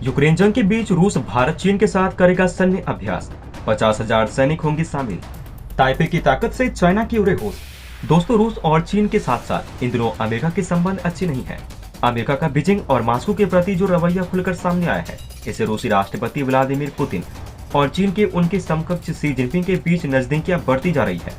Ukraine जंग के बीच रूस भारत चीन के साथ करेगा सैन्य अभ्यास। 50,000 सैनिक होंगे शामिल। ताइपे की ताकत से चाइना की उड़े होश। दोस्तों, रूस और चीन के साथ साथ इन दिनों अमेरिका के संबंध अच्छे नहीं हैं। अमेरिका का बीजिंग और मॉस्को के प्रति जो रवैया खुलकर सामने आया है, इससे रूसी राष्ट्रपति व्लादिमीर पुतिन और चीन के उनके समकक्ष शी जिनपिंग के बीच नजदीकियां बढ़ती जा रही है।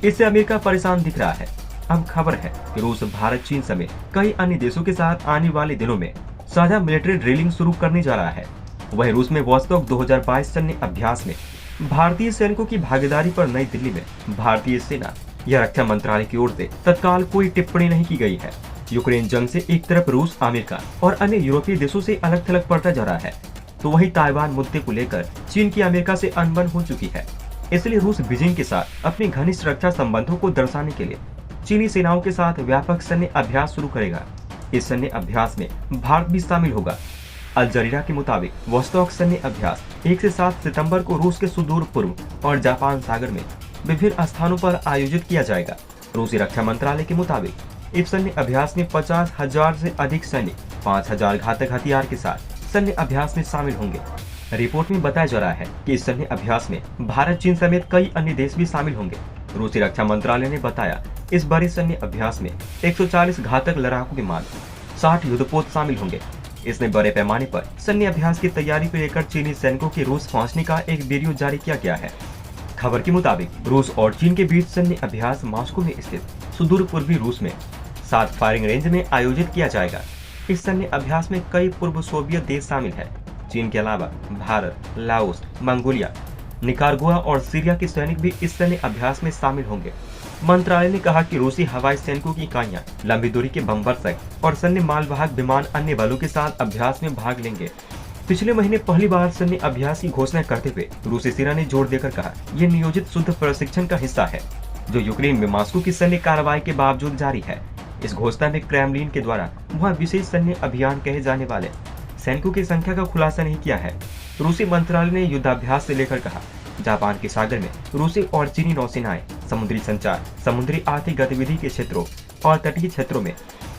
इससे अमेरिका परेशान दिख रहा है। अब खबर है कि रूस भारत चीन समेत कई अन्य देशों के साथ आने वाले दिनों में साझा मिलिट्री ड्रिलिंग शुरू करने जा रहा है। वहीं रूस में वॉस्टॉक 2022 सैन्य अभ्यास में भारतीय सैनिकों की भागीदारी पर नई दिल्ली में भारतीय सेना या रक्षा मंत्रालय की ओर से तत्काल कोई टिप्पणी नहीं की गई है। यूक्रेन जंग से एक तरफ रूस अमेरिका और अन्य यूरोपीय देशों से अलग थलग पड़ता जा रहा है, तो वहीं ताइवान मुद्दे को लेकर चीन की अमेरिका से अनबन हो चुकी है। इसलिए रूस बीजिंग के साथ अपने घनिष्ठ रक्षा संबंधों को दर्शाने के लिए चीनी सेनाओं के साथ व्यापक सैन्य अभ्यास शुरू करेगा। इस सैन्य अभ्यास में भारत भी शामिल होगा। अल जजीरा के मुताबिक वॉस्टॉक सैन्य अभ्यास 1 से 7 सितंबर को रूस के सुदूर पूर्व और जापान सागर में विभिन्न स्थानों पर आयोजित किया जाएगा। रूसी रक्षा मंत्रालय के मुताबिक इस सैन्य अभ्यास में 50,000 से अधिक सैनिक 5,000 घातक हथियार के साथ सैन्य अभ्यास में शामिल होंगे। रिपोर्ट में बताया जा रहा है कि इस सैन्य अभ्यास में भारत चीन समेत कई अन्य देश भी शामिल होंगे। रूसी रक्षा मंत्रालय ने बताया, इस बड़े सैन्य अभ्यास में 140 घातक लड़ाकू विमान, 60 युद्धपोत शामिल होंगे। इसने बड़े पैमाने पर सैन्य अभ्यास की तैयारी को लेकर चीनी सैनिकों के रूस पहुंचने का एक वीडियो जारी किया गया है। खबर के मुताबिक रूस और चीन के बीच सैन्य अभ्यास मॉस्को में स्थित सुदूर पूर्वी रूस में 7 फायरिंग रेंज में आयोजित किया जाएगा। इस सैन्य अभ्यास में कई पूर्व सोवियत देश शामिल है। चीन के अलावा भारत, लाओस, मंगोलिया, निकारागुआ और सीरिया के सैनिक भी इस सैन्य अभ्यास में शामिल होंगे। मंत्रालय ने कहा कि रूसी हवाई सैनिकों की इकाइयां लंबी दूरी के बमवर्षक और सैन्य मालवाहक विमान अन्य बलों के साथ अभ्यास में भाग लेंगे। पिछले महीने पहली बार सैन्य अभ्यास की घोषणा करते हुए रूसी सेना ने जोर देकर कहा, यह नियोजित शुद्ध प्रशिक्षण का हिस्सा है जो यूक्रेन में मॉस्को की सैन्य कार्रवाई के बावजूद जारी है। इस घोषणा में क्रेमलिन के द्वारा वहाँ विशेष सैन्य अभियान कहे जाने वाले सैनिकों की संख्या का खुलासा नहीं किया है। रूसी मंत्रालय ने युद्धाभ्यास से लेकर कहा, जापान के सागर में रूसी और चीनी नौसेनाएं समुद्री संचार, समुद्री आर्थिक गतिविधि के क्षेत्रों और तटीय क्षेत्रों में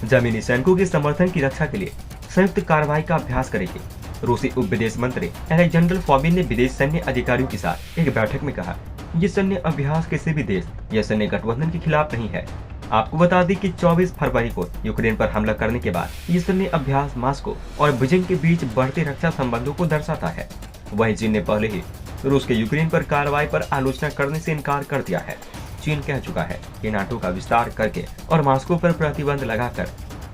जमीनी सैनिकों के समर्थन की रक्षा के लिए संयुक्त कार्रवाई का अभ्यास करेगी। रूसी उप विदेश मंत्री अलेक्जेंडर फोबिन ने विदेश सैन्य अधिकारियों के साथ एक बैठक में कहा, ये सैन्य अभ्यास किसी भी देश या सैन्य गठबंधन के खिलाफ नहीं है। आपको बता दें कि 24 फरवरी को यूक्रेन पर हमला करने के बाद ये सैन्य अभ्यास मॉस्को और बीजिंग के बीच बढ़ते रक्षा संबंधों को दर्शाता है। वहीं चीन ने पहले ही रूस के यूक्रेन पर कार्रवाई पर आलोचना करने से इनकार कर दिया है। चीन कह चुका है कि नाटो का विस्तार करके और मॉस्को पर प्रतिबंध लगाकर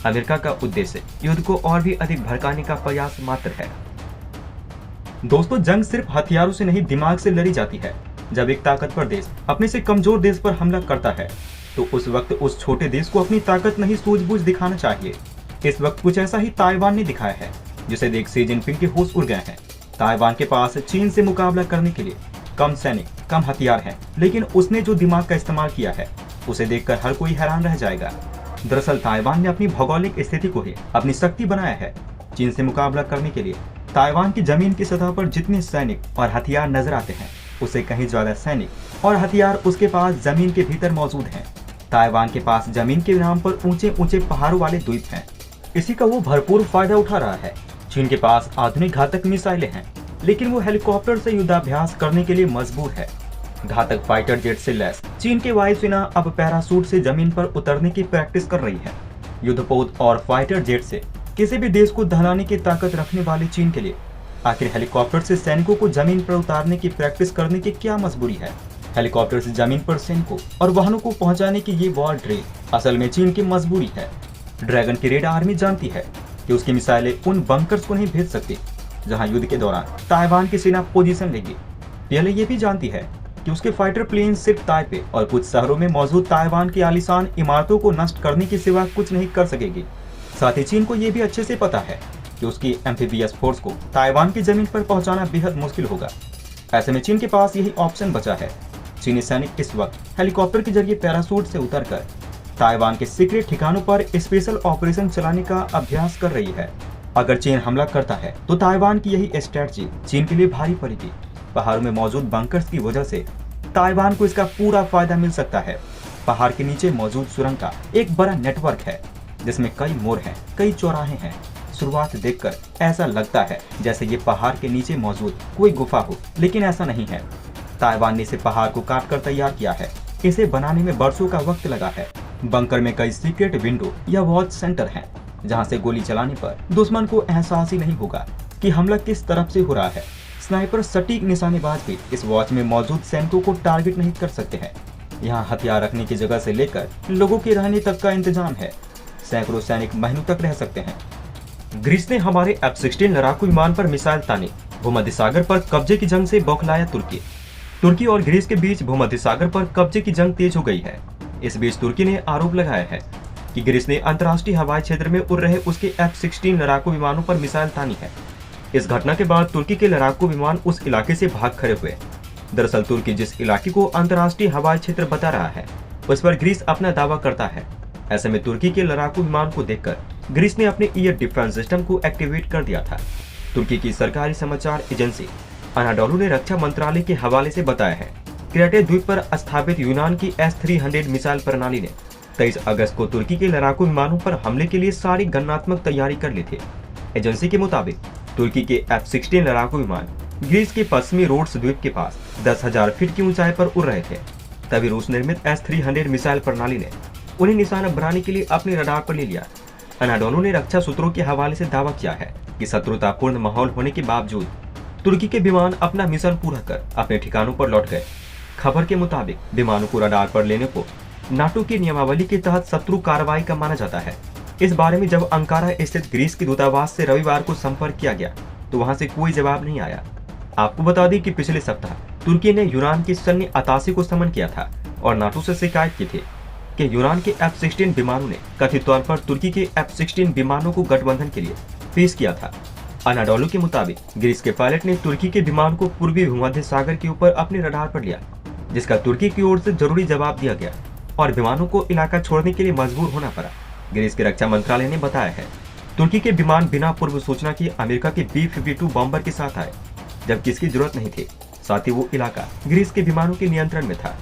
अमेरिका का उद्देश्य युद्ध को और भी अधिक भड़काने का प्रयास मात्र है। दोस्तों, जंग सिर्फ हथियारों से नहीं दिमाग से लड़ी जाती है। जब एक ताकतवर देश अपने से कमजोर देश पर हमला करता है तो उस वक्त उस छोटे देश को अपनी ताकत नहीं सूझबूझ दिखाना चाहिए। इस वक्त कुछ ऐसा ही ताइवान ने दिखाया है, जिसे देख शी जिनपिंग के होश उड़ गए हैं। ताइवान के पास चीन से मुकाबला करने के लिए कम सैनिक, कम हथियार हैं, लेकिन उसने जो दिमाग का इस्तेमाल किया है उसे देखकर हर कोई हैरान रह जाएगा। दरअसल ताइवान ने अपनी भौगोलिक स्थिति को ही अपनी शक्ति बनाया है। चीन से मुकाबला करने के लिए ताइवान की जमीन की सतह पर जितने सैनिक और हथियार नजर आते हैं, उससे कहीं ज्यादा सैनिक और हथियार उसके पास जमीन के भीतर मौजूद हैं। ताइवान के पास जमीन के नाम पर ऊंचे ऊंचे पहाड़ों वाले द्वीप हैं। इसी का वो भरपूर फायदा उठा रहा है। चीन के पास आधुनिक घातक मिसाइलें हैं, लेकिन वो हेलीकॉप्टर से युद्धाभ्यास करने के लिए मजबूर है। घातक फाइटर जेट से लैस चीन की वायुसेना अब पैराशूट से जमीन पर उतरने की प्रैक्टिस कर रही है। युद्धपोत और फाइटर जेट से किसी भी देश को दहलाने की ताकत रखने वाली चीन के लिए आखिर हेलीकॉप्टर से सैनिकों को जमीन पर उतारने की प्रैक्टिस करने की क्या मजबूरी है। हेलीकॉप्टर से जमीन पर सैनिकों और वाहनों को पहुंचाने की ये वॉर ड्रिल असल में चीन की मजबूरी है। ड्रैगन की रेड आर्मी जानती है कि उसकी मिसाइलें उन बंकर्स को नहीं भेज सकती जहां युद्ध के दौरान ताइवान की सेना पोजीशन लेगी। पहले ये भी जानती है कि उसके फाइटर प्लेन सिर्फ ताइपे और कुछ शहरों में मौजूद ताइवान की आलीशान इमारतों को नष्ट करने के सिवा कुछ नहीं कर सकेगी। साथ ही चीन को यह भी अच्छे से पता है कि उसकी एम्फीबियस फोर्स को ताइवान की जमीन पर पहुंचाना बेहद मुश्किल होगा। ऐसे में चीन के पास यही ऑप्शन बचा है। चीनी सैनिक इस वक्त हेलीकॉप्टर के जरिए पैराशूट से उतरकर ताइवान के सीक्रेट ठिकानों पर स्पेशल ऑपरेशन चलाने का अभ्यास कर रही है। अगर चीन हमला करता है तो ताइवान की यही स्ट्रेटजी चीन के लिए भारी पड़ेगी। पहाड़ों में मौजूद बंकर्स की वजह से ताइवान को इसका पूरा फायदा मिल सकता है। पहाड़ के नीचे मौजूद सुरंग का एक बड़ा नेटवर्क है जिसमें कई मोड़ हैं, कई चौराहे हैं। शुरुआत देखकर ऐसा लगता है जैसे ये पहाड़ के नीचे मौजूद कोई गुफा हो, लेकिन ऐसा नहीं है। ताइवान ने इसे पहाड़ को काट कर तैयार किया है। इसे बनाने में बरसों का वक्त लगा है। बंकर में कई सीक्रेट विंडो या वॉच सेंटर हैं, जहां से गोली चलाने पर दुश्मन को एहसास ही नहीं होगा कि हमला किस तरफ से हो रहा है। स्नाइपर सटीक निशानेबाज भी इस वॉच में मौजूद सैनिकों को टारगेट नहीं कर सकते हैं। यहाँ हथियार रखने की जगह से लेकर लोगों के रहने तक का इंतजाम है। सैकड़ों सैनिक महीनों तक रह सकते हैं। ग्रीस ने हमारे F-16 लड़ाकू विमान पर मिसाइल तानी। भूमध्य सागर पर कब्जे की जंग से बौखलाया तुर्की। तुर्की और ग्रीस के बीच भूमध्य सागर पर कब्जे की जंग तेज हो गई है। इस बीच तुर्की ने आरोप लगाया है कि ग्रीस ने अंतर्राष्ट्रीय हवाई क्षेत्र में उड़ रहे उसके F-16 लड़ाकू विमानों पर मिसाइल तानी है। इस घटना के बाद तुर्की के लड़ाकू विमान उस इलाके से भाग खड़े हुए। दरअसल तुर्की जिस इलाके को अंतर्राष्ट्रीय हवाई क्षेत्र बता रहा है, उस पर ग्रीस अपना दावा करता है। ऐसे में तुर्की के लड़ाकू विमान को देखकर ग्रीस ने अपने एयर डिफेंस सिस्टम को एक्टिवेट कर दिया था। तुर्की की सरकारी समाचार एजेंसी अनाडोलू ने रक्षा मंत्रालय के हवाले से बताया है, क्रेटे द्वीप पर स्थापित यूनान की S-300 मिसाइल प्रणाली ने 23 अगस्त को तुर्की के लड़ाकू विमानों पर हमले के लिए सारी गणनात्मक तैयारी कर ली थी। एजेंसी के मुताबिक तुर्की के F-16 लड़ाकू विमान ग्रीस के पश्चिमी रोड्स द्वीप के पास 10,000 फीट की ऊंचाई पर उड़ रहे थे। तभी रूस निर्मित S-300 मिसाइल प्रणाली ने उन्हें निशाना बनाने के लिए अपने रडार पर ले लिया। अनाडोलू ने रक्षा सूत्रों के हवाले से दावा किया है कि शत्रुतापूर्ण माहौल होने के बावजूद तुर्की के विमान अपना मिशन पूरा कर अपने ठिकानों पर लौट गए। खबर के मुताबिक विमानों को रडार पर लेने को नाटो की नियमावली के तहत शत्रु कार्रवाई का माना जाता है। इस बारे में जब अंकारा स्थित ग्रीस के दूतावास से रविवार को संपर्क किया गया तो वहां से कोई जवाब नहीं आया। आपको बता दें कि पिछले सप्ताह तुर्की ने यूनान की सैन्य अताशी को समन किया था और नाटो से शिकायत की थी कि यूनान के F-16 विमानों ने कथित तौर पर तुर्की के F-16 विमानों को गठबंधन के लिए पेश किया था। अनाडोलू के मुताबिक ग्रीस के पायलट ने तुर्की के विमान को पूर्वी भूमध्य सागर के ऊपर अपने रडार पर लिया, जिसका तुर्की की ओर से जरूरी जवाब दिया गया और विमानों को इलाका छोड़ने के लिए मजबूर होना पड़ा। ग्रीस के रक्षा मंत्रालय ने बताया है, तुर्की के विमान बिना पूर्व सूचना के अमेरिका के B-52 बॉम्बर के साथ आए, जबकि इसकी जरूरत नहीं थी। साथ ही वो इलाका ग्रीस के विमानों के नियंत्रण में था।